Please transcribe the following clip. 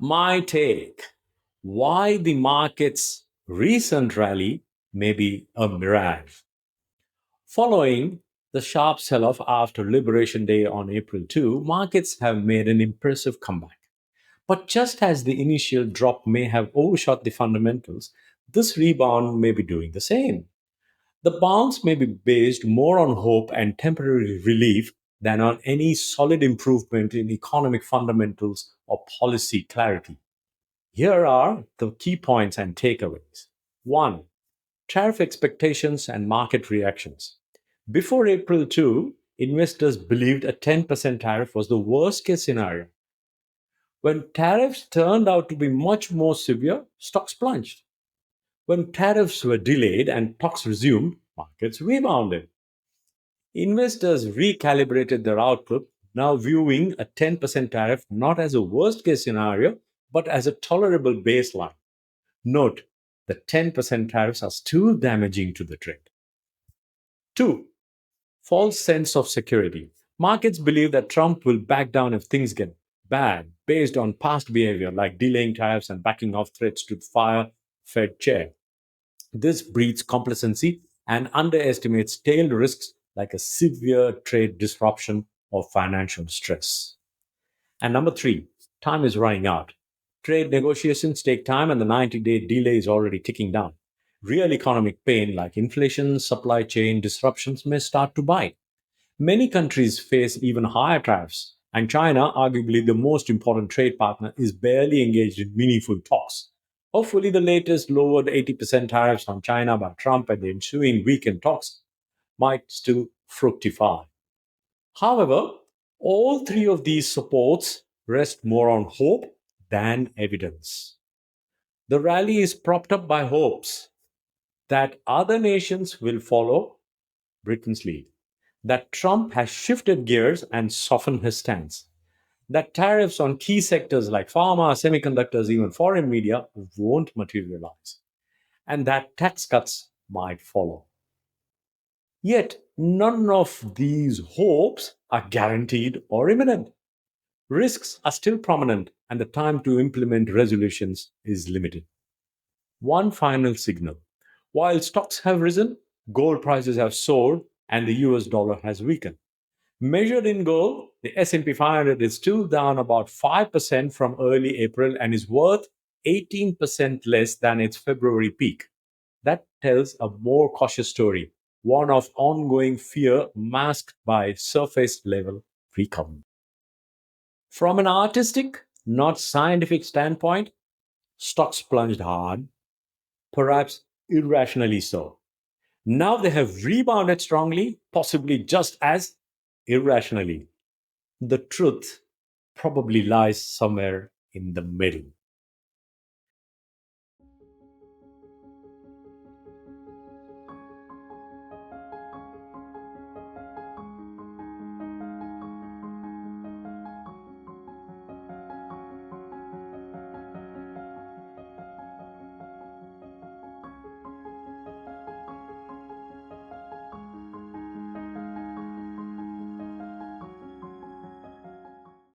My take: why the market's recent rally may be a mirage. Following the sharp sell off after Liberation Day on April 2, markets have made an impressive comeback. But just as the initial drop may have overshot the fundamentals, this rebound may be doing the same. The bounce may be based more on hope and temporary relief than on any solid improvement in economic fundamentals or policy clarity. Here are the key points and takeaways. 1. Tariff expectations and market reactions. Before April 2, investors believed a 10% tariff was the worst case scenario. When tariffs turned out to be much more severe, stocks plunged. When tariffs were delayed and talks resumed, markets rebounded. Investors recalibrated their outlook, now viewing a 10% tariff not as a worst case scenario, but as a tolerable baseline. Note, the 10% tariffs are still damaging to the trade. 2. False sense of security. Markets believe that Trump will back down if things get bad based on past behavior like delaying tariffs and backing off threats to fire Fed chair. This breeds complacency and underestimates tail risks like a severe trade disruption or financial stress. And number 3, time is running out. Trade negotiations take time and the 90-day delay is already ticking down. Real economic pain like inflation, supply chain disruptions may start to bite. Many countries face even higher tariffs, and China, arguably the most important trade partner, is barely engaged in meaningful talks. Hopefully, the latest lowered 80% tariffs on China by Trump and the ensuing weekend talks might still fructify. However, all three of these supports rest more on hope than evidence. The rally is propped up by hopes that other nations will follow Britain's lead, that Trump has shifted gears and softened his stance, that tariffs on key sectors like pharma, semiconductors, even foreign media won't materialize, and that tax cuts might follow. Yet, none of these hopes are guaranteed or imminent. Risks are still prominent, and the time to implement resolutions is limited. One final signal: while stocks have risen, gold prices have soared, and the US dollar has weakened. Measured in gold, the S&P 500 is still down about 5% from early April and is worth 18% less than its February peak. That tells a more cautious story, one of ongoing fear masked by surface level recovery. From an artistic, not scientific standpoint, stocks plunged hard, perhaps irrationally so. Now they have rebounded strongly, possibly just as irrationally. The truth probably lies somewhere in the middle.